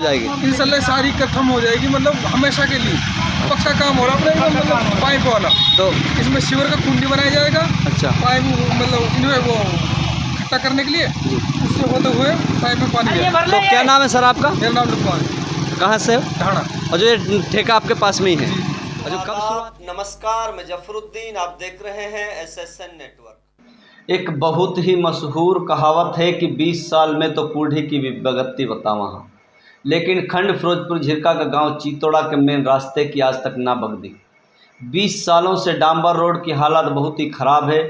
जाएगी? इंशाल्लाह सारी खत्म हो जाएगी, मतलब हमेशा के लिए पक्का काम हो रहा है, मतलब पाइप वाला। तो इसमें सीवर का कुंडी बनाया जाएगा। अच्छा, पाइप मतलब इनमें वो इकट्ठा करने के लिए, उससे होते हुए पाइप में पानी जाएगा। तो क्या नाम है सर आपका? मेरा नाम लुकमान है। कहाँ से हो? ढाणा। और जो ये ठेका आपके पास में ही है? और जो कब आदाब, नमस्कार, मैं जफरुद्दीन, आप देख रहे हैं SSN नेटवर्क। एक बहुत ही मशहूर कहावत है कि 20 साल में तो बूढ़ी की विपत्ति बतावा, लेकिन खंड फिरोजपुर झिरका का गांव चीतोड़ा के मेन रास्ते की आज तक ना बगदी। 20 सालों से डांबर रोड की हालत बहुत ही ख़राब है।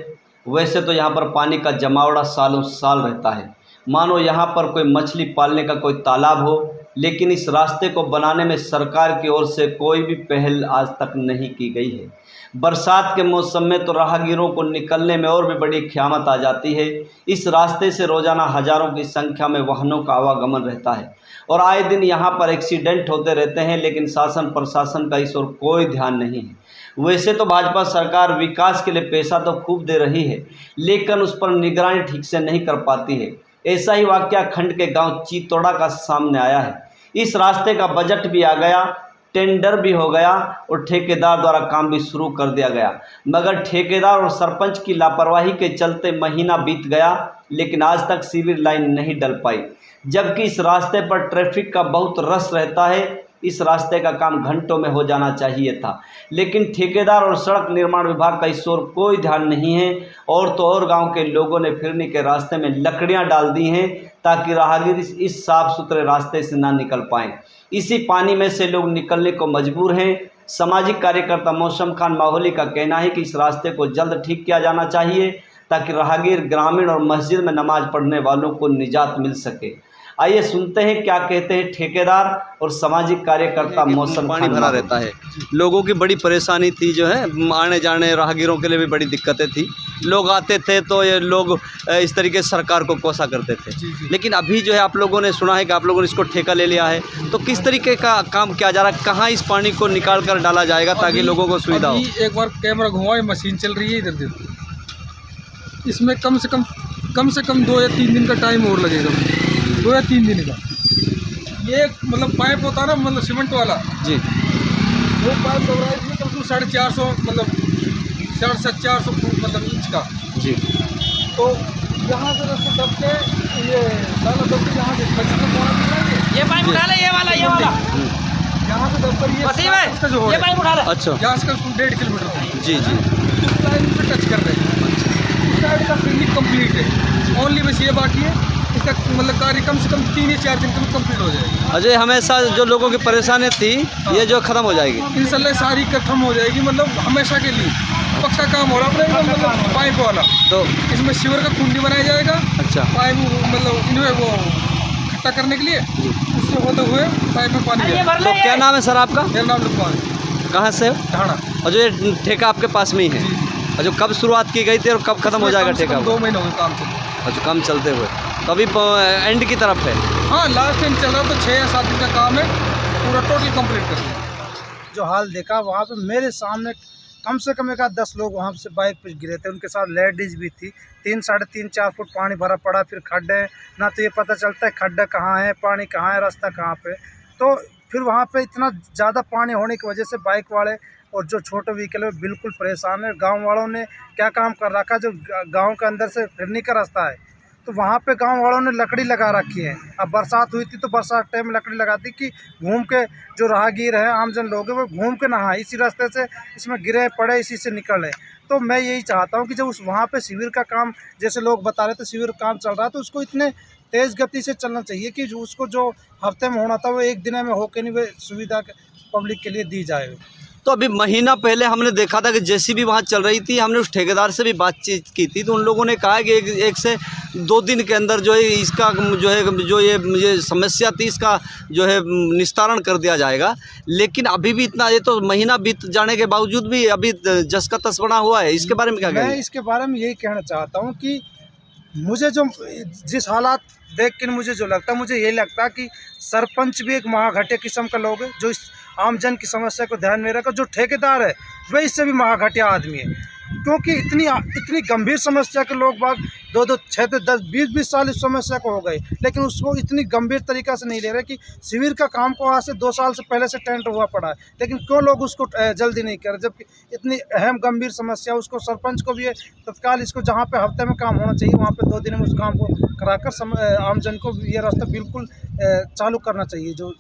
वैसे तो यहाँ पर पानी का जमावड़ा सालों साल रहता है, मानो यहाँ पर कोई मछली पालने का कोई तालाब हो, लेकिन इस रास्ते को बनाने में सरकार की ओर से कोई भी पहल आज तक नहीं की गई है। बरसात के मौसम में तो राहगीरों को निकलने में और भी बड़ी क़यामत आ जाती है। इस रास्ते से रोज़ाना हज़ारों की संख्या में वाहनों का आवागमन रहता है और आए दिन यहाँ पर एक्सीडेंट होते रहते हैं, लेकिन शासन प्रशासन का इस ओर कोई ध्यान नहीं है। वैसे तो भाजपा सरकार विकास के लिए पैसा तो खूब दे रही है, लेकिन उस पर निगरानी ठीक से नहीं कर पाती है। ऐसा ही वाक़या खंड के गांव चीतोड़ा का सामने आया है। इस रास्ते का बजट भी आ गया, टेंडर भी हो गया और ठेकेदार द्वारा काम भी शुरू कर दिया गया, मगर ठेकेदार और सरपंच की लापरवाही के चलते महीना बीत गया, लेकिन आज तक सीवर लाइन नहीं डल पाई। जबकि इस रास्ते पर ट्रैफिक का बहुत रश रहता है। इस रास्ते का काम घंटों में हो जाना चाहिए था, लेकिन ठेकेदार और सड़क निर्माण विभाग का इस ओर कोई ध्यान नहीं है। और तो और गांव के लोगों ने फिरने के रास्ते में लकड़ियां डाल दी हैं ताकि राहगीर इस साफ सुथरे रास्ते से ना निकल पाएं। इसी पानी में से लोग निकलने को मजबूर हैं। सामाजिक कार्यकर्ता मौसम खान माहौली का कहना है कि इस रास्ते को जल्द ठीक किया जाना चाहिए ताकि राहगीर, ग्रामीण और मस्जिद में नमाज पढ़ने वालों को निजात मिल सके। आइए सुनते हैं क्या कहते हैं ठेकेदार और सामाजिक कार्यकर्ता मौसम। पानी भरा रहता है, लोगों की बड़ी परेशानी थी, जो है आने जाने राहगीरों के लिए भी बड़ी दिक्कतें थी। लोग आते थे तो ये लोग इस तरीके से सरकार को कोसा करते थे। लेकिन अभी जो है आप लोगों ने सुना है कि आप लोगों ने इसको ठेका ले लिया है, तो किस तरीके का काम किया जा रहा है? कहाँ इस पानी को निकाल कर डाला जाएगा ताकि लोगों को सुविधा हो? एक बार कैमरा घुमाओ, मशीन चल रही है इधर। इसमें कम से कम 2 या 3 दिन का टाइम और लगेगा, 2 या 3 दिन का। ये मतलब पाइप होता है ना, मतलब सीमेंट वाला जी, वो पाइप लग रहा है इसमें कम से कम 450 मतलब 450 फुट मतलब इंच का जी। तो यहाँ से रास्ता दब के ये साला दब के यहाँ से 25 में पहुँच जाएंगे। ये पाइप उठा ले, ये वाला यहाँ से दब कर ये जो ये पाइप उठा ले। अच्छा, यहाँ से 1.5 किलोमीटर जी जी। उस लाइन से टच कर रहे हैं। उस साइड का फिनिश कंप्लीट है, ओनली बस ये बाकी है इसका मतलब कार्य कम से कम 3 या 4 दिन में कंप्लीट हो जाएगी। अजय, हमेशा जो लोगों की परेशानी थी ये जो ख़त्म हो जाएगी? इंशाल्लाह सारी खत्म हो जाएगी, मतलब हमेशा के लिए पक्का काम हो रहा है, मतलब पाइप वाला। तो इसमें सीवर का कुंडी बनाया जाएगा। अच्छा, पाइप मतलब इनमें वो इकट्ठा करने के लिए, उससे होते हुए पाइप में पानी जाएगा। तो क्या नाम है सर आपका? मेरा नाम लुकमान है। कहाँ से हो? ढाणा। और जो ये ठेका आपके पास में ही है, और जो कब शुरुआत की गई थी और कब खत्म हो जाएगा ठेका? 2 महीने हो गए काम से। अच्छा, काम चलते हुए तो अभी एंड की तरफ है? हाँ, लास्ट टाइम चल रहा तो 6 या 7 दिन का काम है, पूरा टोटल कंप्लीट कर दिया। जो हाल देखा वहाँ पे मेरे सामने कम से कम 10 लोग वहाँ से बाइक पे गिरे थे, उनके साथ लेडीज भी थी। 3, साढ़े 3, 4 फुट पानी भरा पड़ा, फिर खड्डे, ना तो ये पता चलता है खड्डा कहाँ है, पानी कहाँ है, रास्ता कहाँ पे। तो फिर वहाँ पे इतना ज़्यादा पानी होने की वजह से बाइक वाले और जो छोटे व्हीकल है बिल्कुल परेशान है। गाँव वालों ने क्या काम कर रखा, जो गाँव के अंदर से फिरने का रास्ता है, तो वहाँ पे गांव वालों ने लकड़ी लगा रखी है। अब बरसात हुई थी तो बरसात टाइम में लकड़ी लगा दी कि घूम के जो राहगीर है, आमजन लोग हैं, वो घूम के नहाए, इसी रास्ते से इसमें गिरे पड़े, इसी से निकले। तो मैं यही चाहता हूँ कि जब उस वहाँ पे शिविर का काम, जैसे लोग बता रहे थे शिविर काम चल रहा है, तो उसको इतने तेज़ गति से चलना चाहिए कि उसको जो हफ्ते में होना था वो 1 दिन में हो के नहीं, वो सुविधा पब्लिक के लिए दी जाए। तो अभी महीना पहले हमने देखा था कि जेसीबी वहाँ चल रही थी, हमने उस ठेकेदार से भी बातचीत की थी, तो उन लोगों ने कहा कि एक से 2 दिन के अंदर जो है इसका जो ये समस्या थी इसका जो है निस्तारण कर दिया जाएगा। लेकिन अभी भी इतना, ये तो महीना बीत जाने के बावजूद भी अभी जस का तस बना हुआ है। इसके बारे में क्या कहेंगे? मैं इसके बारे में यही कहना चाहता हूँ कि मुझे जो जिस हालात देख के मुझे जो लगता है, मुझे ये लगता है कि सरपंच भी एक महाघटे किस्म का लोग है, जो इस आमजन की समस्या को ध्यान में रखकर, जो ठेकेदार है वह इससे भी महाघटिया आदमी है। क्योंकि इतनी गंभीर समस्या के लोग बाग 2-2, 6 10 20 साल इस समस्या को हो गए, लेकिन उसको इतनी गंभीर तरीक़ा से नहीं ले रहे कि शिविर का काम को आज से 2 साल से पहले से टेंट हुआ पड़ा है, लेकिन क्यों लोग उसको जल्दी नहीं कर रहे, जबकि इतनी अहम गंभीर समस्या। उसको सरपंच को भी ये तत्काल इसको जहाँ पे हफ्ते में काम होना चाहिए वहाँ पे 2 दिन में उस काम को कराकर आमजन को ये रास्ता बिल्कुल चालू करना चाहिए, जो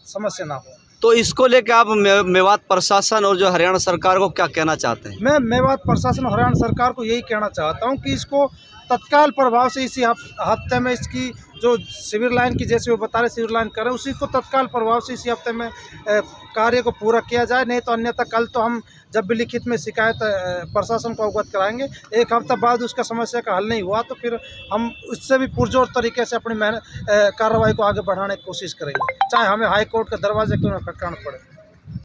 समस्या ना हो। तो इसको लेकर आप मेवात प्रशासन और जो हरियाणा सरकार को क्या कहना चाहते हैं? मैं मेवात प्रशासन और हरियाणा सरकार को यही कहना चाहता हूं कि इसको तत्काल प्रभाव से इसी हफ्ते में इसकी जो सिविर लाइन की, जैसे वो बता रहे सिविर लाइन कर रहे हैं, उसी को तत्काल प्रभाव से इसी हफ्ते में कार्य को पूरा किया जाए। नहीं तो अन्यथा कल तो हम जब भी लिखित में शिकायत प्रशासन को अवगत कराएंगे, 1 हफ्ता बाद उसका समस्या का हल नहीं हुआ तो फिर हम उससे भी पुरजोर तरीके से अपनी कार्रवाई को आगे बढ़ाने की कोशिश करेंगे, चाहे हमें हाई कोर्ट का दरवाजे क्यों न खटकाना पड़े।